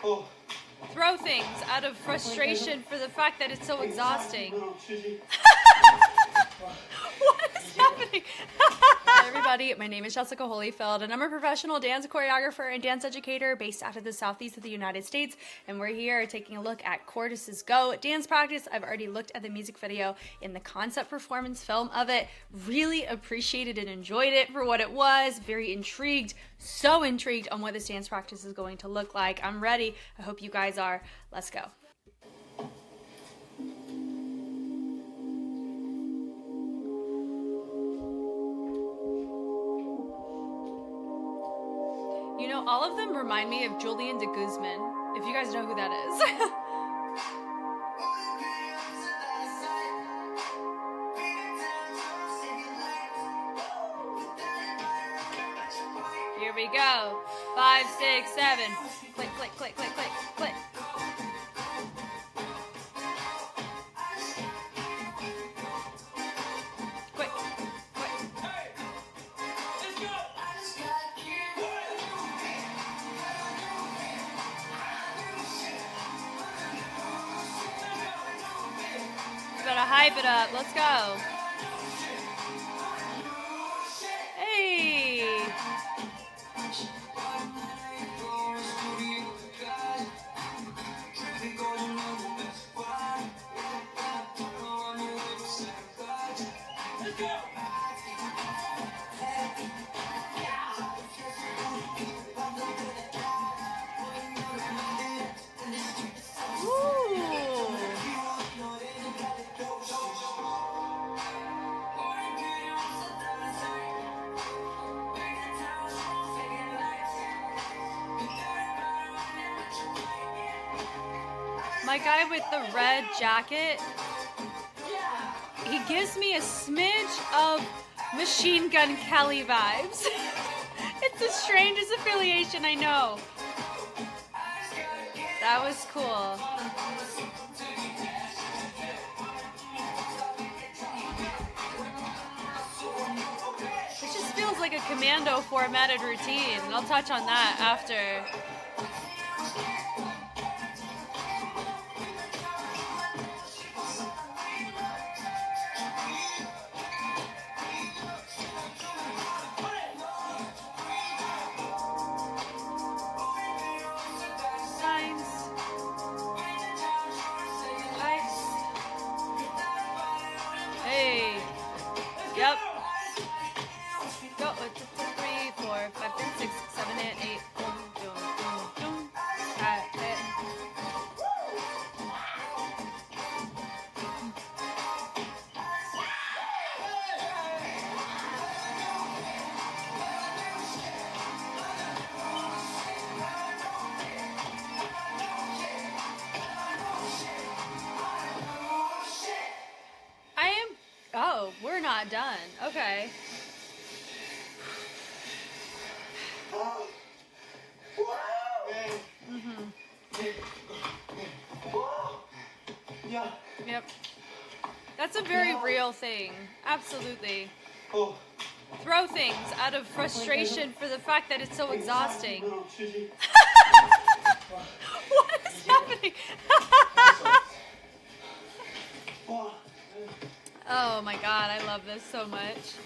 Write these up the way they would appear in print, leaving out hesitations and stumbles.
throw things out of frustration for the fact that it's so exhausting. What is happening? Hi everybody, my name is Jessica Holyfield and I'm a professional dance choreographer and dance educator based out of the southeast of the United States, and we're here taking a look at CORTIS's Go dance practice. I've already looked at the music video in the concept performance film of it. Really appreciated and enjoyed it for what it was. Very intrigued, so intrigued on what this dance practice is going to look like. I'm ready. I hope you guys are. Let's go. You know, all of them remind me of Julian de Guzman, if you guys know who that is. Here we go. 5, 6, 7. Click, click, click, click, click, click. Quick, quick. Gotta hype it up. Let's go. Hey. My guy with the red jacket, he gives me a smidge of Machine Gun Kelly vibes. It's the strangest affiliation, I know. That was cool. It just feels like a commando formatted routine, and I'll touch on that after. Hey. Yep. Go. 1, 2, 3, 4, 5, 6, 7, 8, 8. Oh, we're not done. Okay. Yep. That's a very real thing. Absolutely. Throw things out of frustration for the fact that it's so exhausting. What is happening? Oh my god, I love this so much.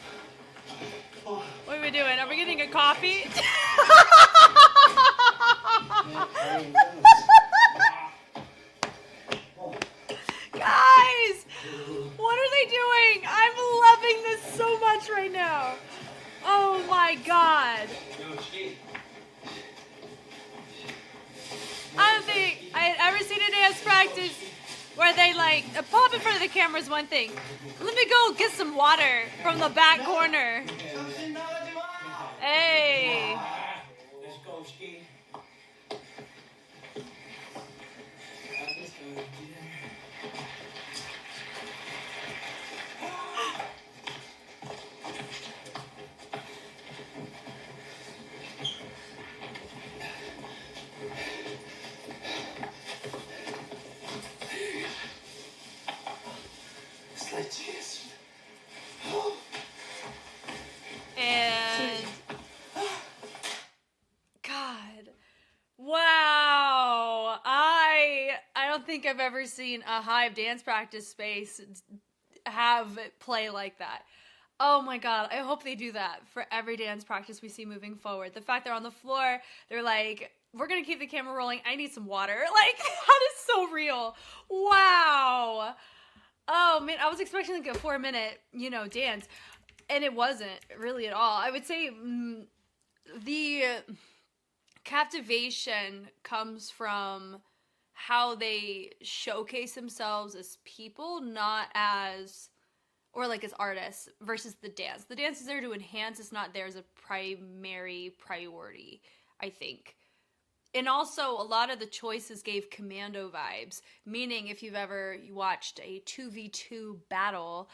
What are we doing? Are we getting a coffee? Guys! What are they doing? I'm loving this so much right now. Oh my god. I don't think I had ever seen a dance practice where they like pop in front of the camera is one thing. Let me go get some water from the back corner. Hey. Let's go ski. And think I've ever seen a Hive dance practice space have it play like that. Oh my God, I hope they do that for every dance practice we see moving forward. The fact they're on the floor, they're like, we're going to keep the camera rolling. I need some water. Like, that is so real. Wow. Oh man, I was expecting like a 4-minute, dance. And it wasn't really at all. I would say the captivation comes from how they showcase themselves as people, not as, or like as artists, versus the dance. The dance is there to enhance, it's not there as a primary priority, I think. And also, a lot of the choices gave commando vibes, meaning if you've ever watched a 2v2 battle,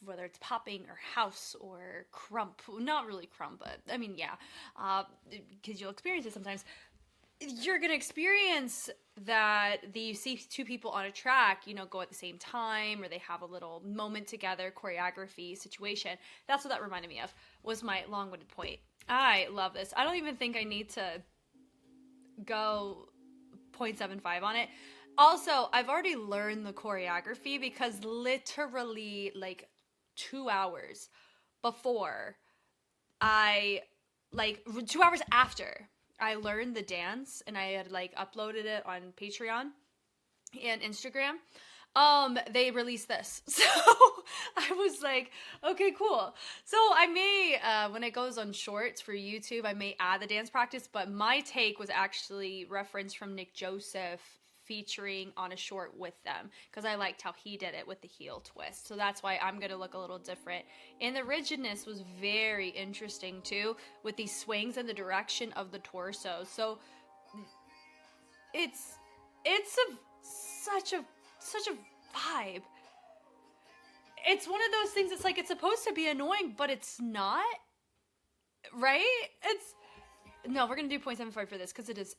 whether it's popping or house or crump, not really crump, but I mean, yeah, because you'll experience it sometimes, you're going to experience that you see two people on a track, go at the same time, or they have a little moment together, choreography situation. That's what that reminded me of, was my long-winded point. I love this. I don't even think I need to go 0.75 on it. Also, I've already learned the choreography because literally like 2 hours before 2 hours after I learned the dance and I had like uploaded it on Patreon and Instagram, they released this. So I was like, okay, cool. So I may, when it goes on shorts for YouTube, I may add the dance practice, but my take was actually referenced from Nick Joseph featuring on a short with them, because I liked how he did it with the heel twist. So that's why I'm going to look a little different. And the rigidness was very interesting too, with these swings and the direction of the torso. So it's such a vibe. It's one of those things, it's like it's supposed to be annoying, but it's not, right? No, we're gonna do 0.75 for this because it is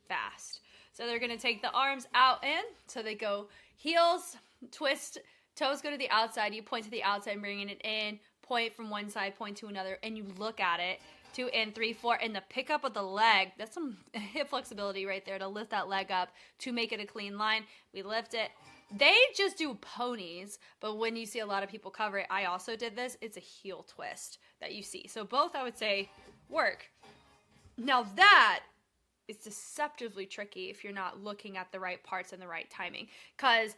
fast. So they're gonna take the arms out in, so they go heels, twist, toes go to the outside, you point to the outside, bringing it in, point from one side, point to another, and you look at it. 2 and 3, 4, and the pickup of the leg, that's some hip flexibility right there to lift that leg up to make it a clean line. We lift it. They just do ponies, but when you see a lot of people cover it, I also did this, it's a heel twist that you see. So both, I would say, work. Now that is deceptively tricky if you're not looking at the right parts and the right timing, because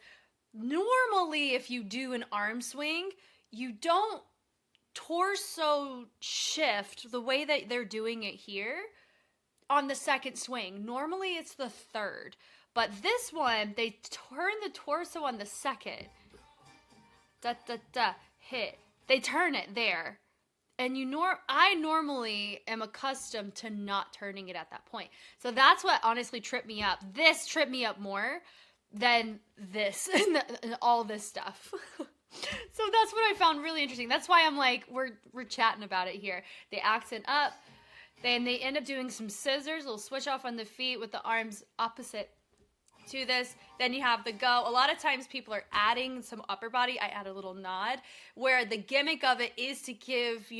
normally if you do an arm swing, you don't torso shift the way that they're doing it here on the second swing. Normally it's the third, but this one they turn the torso on the second. Da da da, hit. They turn it there, and I normally am accustomed to not turning it at that point. So that's what honestly tripped me up. This tripped me up more than this and all this stuff. So that's what I found really interesting. That's why I'm like, we're chatting about it here. They accent up, then they end up doing some scissors, a little switch off on the feet with the arms opposite to this. Then you have the go. A lot of times people are adding some upper body. I add a little nod, where the gimmick of it is to give,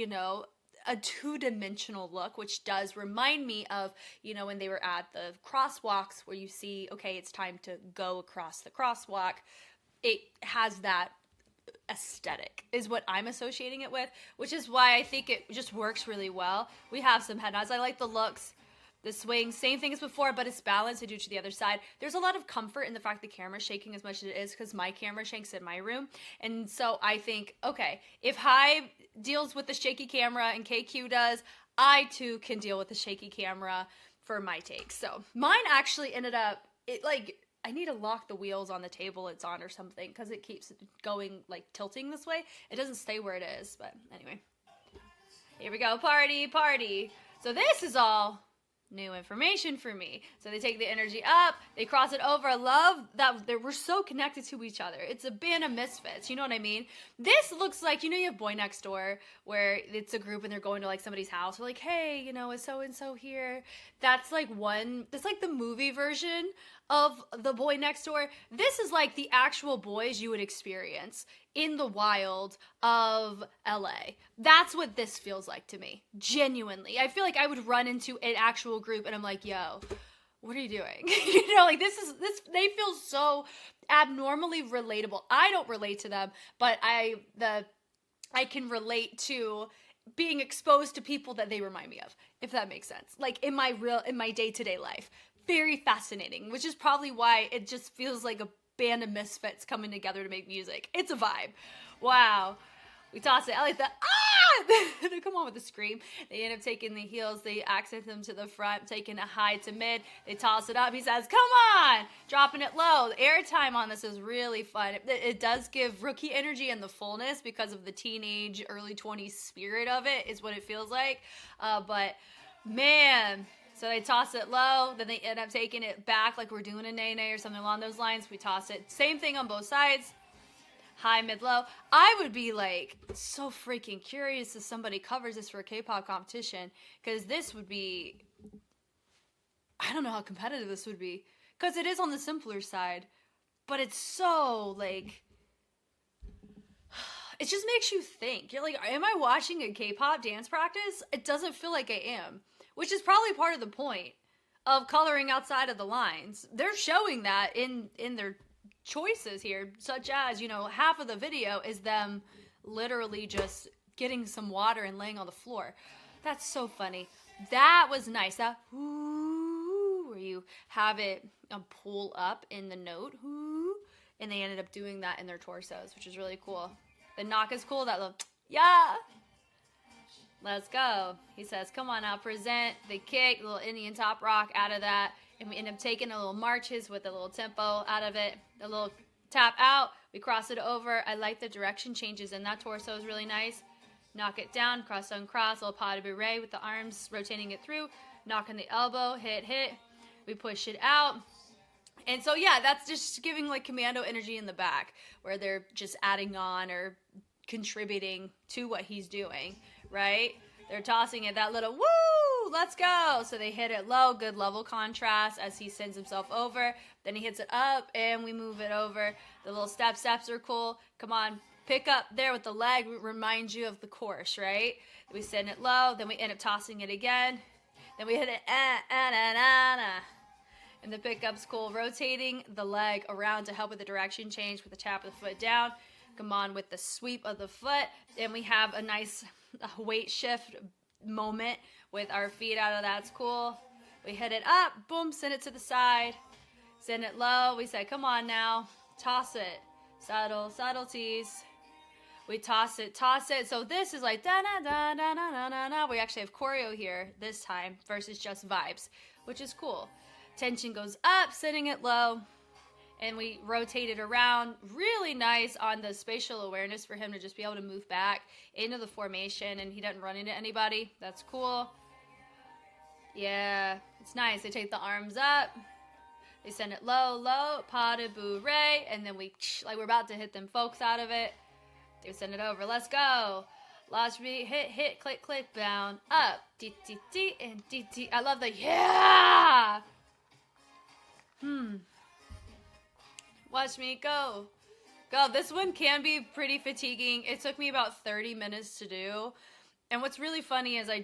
a two-dimensional look, which does remind me of, when they were at the crosswalks where you see, okay, it's time to go across the crosswalk. It has that aesthetic is what I'm associating it with, which is why I think it just works really well. We have some head nods. I like the looks, the swing, same thing as before, but it's balanced. I do to the other side. There's a lot of comfort in the fact the camera's shaking as much as it is, because my camera shakes in my room. And so I think, okay, if Hive deals with the shaky camera and KQ does, I too can deal with the shaky camera for my takes. So mine actually ended up, I need to lock the wheels on the table it's on or something, because it keeps going, tilting this way. It doesn't stay where it is, but anyway. Here we go, party. So this is all new information for me. So they take the energy up, they cross it over. I love that we're so connected to each other. It's a band of misfits, you know what I mean? This looks like, you have Boy Next Door, where it's a group and they're going to somebody's house. They're like, hey, is so-and-so here? That's that's the movie version of the Boy Next Door. This is the actual boys you would experience in the wild of LA. That's what this feels like to me. Genuinely. I feel like I would run into an actual group and I'm like, yo, what are you doing? You know, like this, they feel so abnormally relatable. I don't relate to them, but I can relate to being exposed to people that they remind me of, if that makes sense. Like in my day-to-day life. Very fascinating, which is probably why it just feels like a band of misfits coming together to make music. It's a vibe. Wow. We toss it. I like the they come on with a scream. They end up taking the heels. They accent them to the front, taking a high to mid. They toss it up. He says, come on! Dropping it low. The airtime on this is really fun. It does give rookie energy and the fullness because of the teenage, early 20s spirit of it is what it feels like. But, man... So they toss it low, then they end up taking it back like we're doing a nay-nay or something along those lines. We toss it. Same thing on both sides. High, mid, low. I would be like so freaking curious if somebody covers this for a K-pop competition, because this would be, I don't know how competitive this would be, because it is on the simpler side, but it's so like, it just makes you think. You're like, am I watching a K-pop dance practice? It doesn't feel like I am, which is probably part of the point of coloring outside of the lines. They're showing that in their choices here, such as, you know, half of the video is them literally just getting some water and laying on the floor. That's so funny. That was nice. That whoo, where you have it pull up in the note, whoo, and they ended up doing that in their torsos, which is really cool. The knock is cool. That little, yeah. Let's go. He says, come on now, present the kick, the little Indian top rock out of that. And we end up taking a little marches with a little tempo out of it. A little tap out. We cross it over. I like the direction changes in that torso is really nice. Knock it down, cross on cross, little pas de bourrée with the arms rotating it through. Knock on the elbow, hit. We push it out. And so, yeah, that's just giving like commando energy in the back where they're just adding on or contributing to what he's doing, right? They're tossing it that little, woo, let's go. So they hit it low, good level contrast as he sends himself over. Then he hits it up and we move it over. The little steps are cool. Come on, pick up there with the leg, reminds you of the course, right? We send it low, then we end up tossing it again. Then we hit it, and the pickup's cool. Rotating the leg around to help with the direction change with the tap of the foot down. Come on with the sweep of the foot. And we have a nice weight shift moment with our feet out of that's cool. We hit it up, boom, send it to the side. Send it low. We say, come on now, toss it. Subtle tease. We toss it. So this is like da-da-da-da-da-da-da. We actually have choreo here this time versus just vibes, which is cool. Tension goes up, sending it low, and we rotate it around. Really nice on the spatial awareness for him to just be able to move back into the formation, and he doesn't run into anybody. That's cool. Yeah, it's nice. They take the arms up. They send it low, pas de bourrée, and then we, like we're about to hit them folks out of it. They send it over. Let's go. Last beat, hit, click, down, up, D, and D. I love the, yeah! Watch me go. This one can be pretty fatiguing. It took me about 30 minutes to do. And what's really funny is I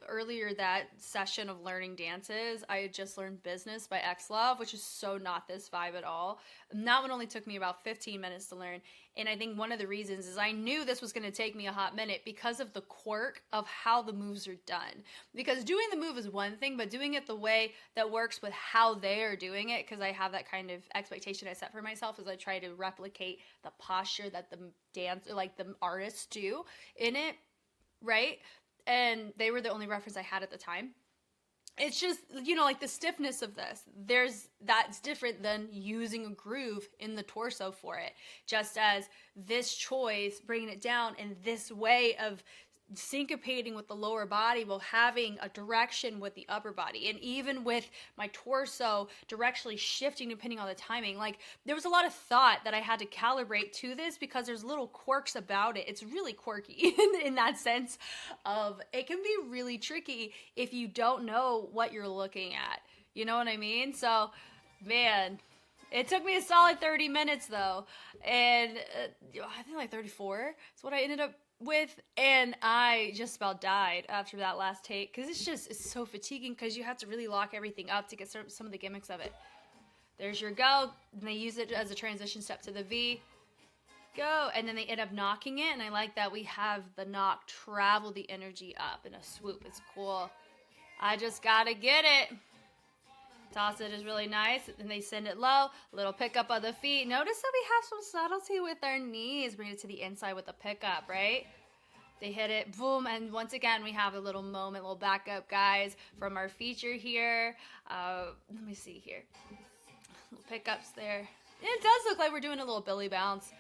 earlier that session of learning dances, I had just learned Business by X-Love, which is so not this vibe at all. And that one only took me about 15 minutes to learn. And I think one of the reasons is I knew this was going to take me a hot minute because of the quirk of how the moves are done. Because doing the move is one thing, but doing it the way that works with how they are doing it, because I have that kind of expectation I set for myself as I try to replicate the posture that the the artists do in it. Right? And they were the only reference I had at the time. It's just, like the stiffness of this. That's different than using a groove in the torso for it. Just as this choice, bringing it down in this way of syncopating with the lower body while having a direction with the upper body, and even with my torso directionally shifting depending on the timing. Like, there was a lot of thought that I had to calibrate to this because there's little quirks about it. It's really quirky in that sense of it can be really tricky if you don't know what you're looking at. You know what I mean? So, man, it took me a solid 30 minutes though, and I think like 34 is what I ended up and I just about died after that last take because it's so fatiguing because you have to really lock everything up to get some of the gimmicks of it. There's your go, and they use it as a transition step to the V. Go, and then they end up knocking it, and I like that we have the knock travel the energy up in a swoop. It's cool. I just gotta get it. Toss it is really nice, and they send it low. Little pickup of the feet. Notice that we have some subtlety with our knees. Bring it to the inside with the pickup, right? They hit it, boom, and once again, we have a little moment, little backup, guys, from our feature here. Let me see here. Little pickups there. It does look like we're doing a little belly bounce.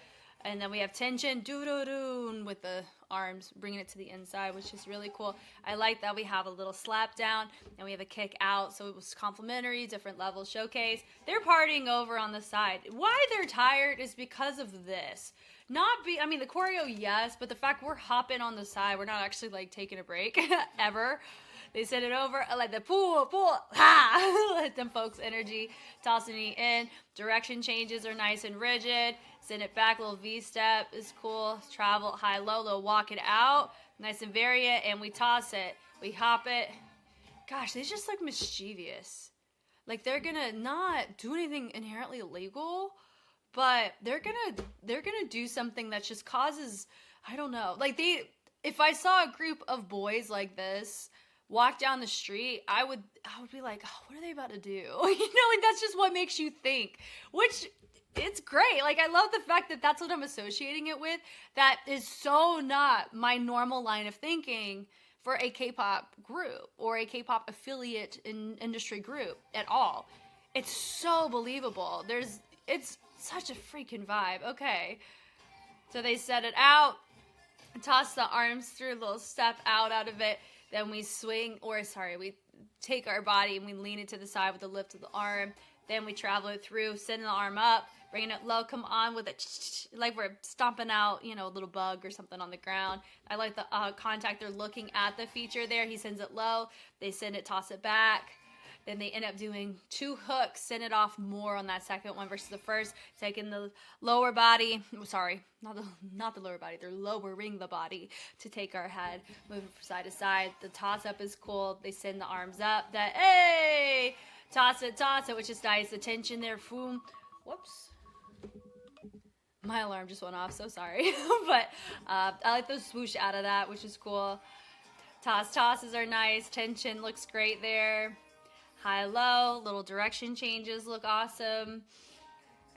And then we have tension, doo-doo-doo, with the arms, bringing it to the inside, which is really cool. I like that we have a little slap down, and we have a kick out, so it was complimentary, different levels showcase. They're partying over on the side. Why they're tired is because of this. I mean, the choreo, yes, but the fact we're hopping on the side, we're not actually, like, taking a break, ever. They send it over, I like the pull, ha! Let them folks energy, tossing it in. Direction changes are nice and rigid. Send it back, little V-step is cool. Travel high, low, little walk it out. Nice and variant, and we toss it. We hop it. Gosh, they just look mischievous. Like they're gonna not do anything inherently illegal, but they're gonna do something that just causes, I don't know. Like if I saw a group of boys like this walk down the street, I would be like, oh, what are they about to do? And that's just what makes you think, which it's great. Like, I love the fact that that's what I'm associating it with. That is so not my normal line of thinking for a K-pop group or a K-pop affiliate industry group at all. It's so believable. It's such a freaking vibe. Okay. So they set it out, toss the arms through, a little step out of it. Then we we take our body and we lean it to the side with the lift of the arm. Then we travel it through, send the arm up, bringing it low, come on with it, like we're stomping out, a little bug or something on the ground. I like the contact. They're looking at the feature there. He sends it low. They send it, toss it back. Then they end up doing 2 hooks, send it off more on that second one versus the first, taking the lower body, sorry, not the lower body, they're lowering the body to take our head, moving from side to side. The toss up is cool. They send the arms up, hey, toss it, which is nice. The tension there, boom, whoops. My alarm just went off, so sorry. But I like the swoosh out of that, which is cool. Tosses are nice. Tension looks great there. High, low, little direction changes look awesome.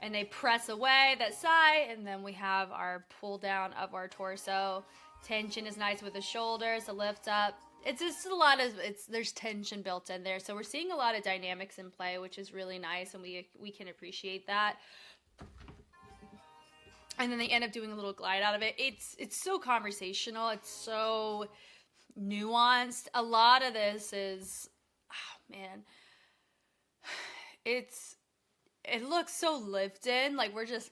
And they press away that side, and then we have our pull down of our torso. Tension is nice with the shoulders, the lift up. It's just there's tension built in there. So we're seeing a lot of dynamics in play, which is really nice, and we can appreciate that. And then they end up doing a little glide out of it. It's so conversational. It's so nuanced. A lot of this is, man, it looks so lived in. Like we're just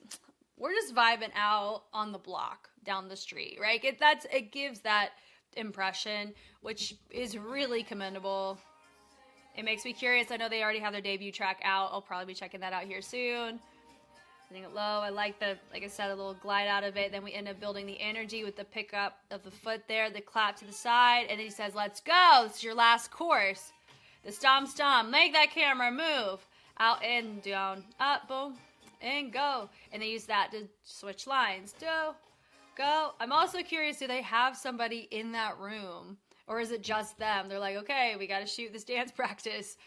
vibing out on the block down the street, right? It gives that impression, which is really commendable. It makes me curious. I know they already have their debut track out. I'll probably be checking that out here soon. Setting it low. I like like I said, a little glide out of it. Then we end up building the energy with the pickup of the foot there, the clap to the side, and then he says, let's go. This is your last course. The stomp, make that camera move. Out and down, up, boom, and go. And they use that to switch lines. Go. I'm also curious, do they have somebody in that room? Or is it just them? They're like, okay, we got to shoot this dance practice.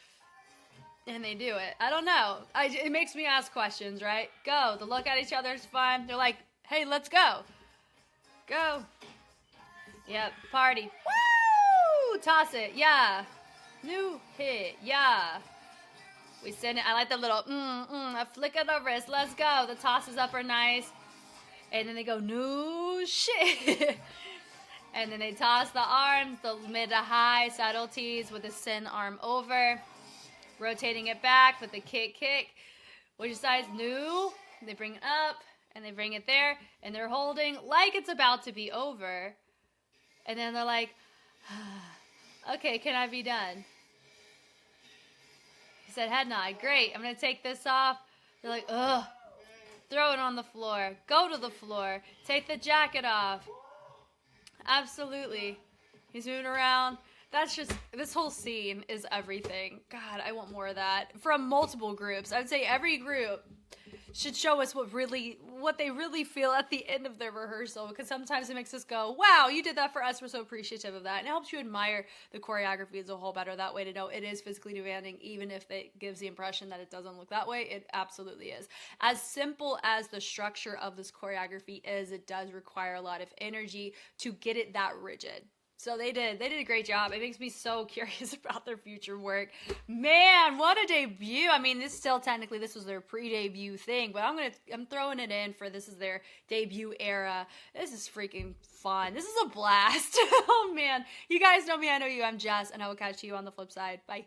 And they do it. I don't know. It makes me ask questions, right? Go. The look at each other is fun. They're like, hey, let's go. Go. Yep, party. Woo! Toss it. Yeah. New hit. Yeah. We send it. I like the little, a flick of the wrist. Let's go. The tosses up are nice. And then they go, new shit. And then they toss the arms, the mid to high subtleties with the send arm over. Rotating it back with the kick. Which side's new? They bring it up and they bring it there. And they're holding like it's about to be over. And then they're like, okay, can I be done? He said, head nod. Great. I'm going to take this off. They're like, ugh. Throw it on the floor. Go to the floor. Take the jacket off. Absolutely. He's moving around. That's just, this whole scene is everything. God, I want more of that from multiple groups. I'd say every group should show us what they really feel at the end of their rehearsal, because sometimes it makes us go, wow, you did that for us, we're so appreciative of that, and it helps you admire the choreography as a whole better that way, to know it is physically demanding, even if it gives the impression that it doesn't look that way. It absolutely is. As simple as the structure of this choreography is, it does require a lot of energy to get it that rigid. So they did a great job. It makes me so curious about their future work. Man, what a debut. I mean, this was their pre-debut thing, but I'm throwing it in for this is their debut era. This is freaking fun. This is a blast. Oh man. You guys know me, I know you. I'm Jess, and I will catch you on the flip side. Bye.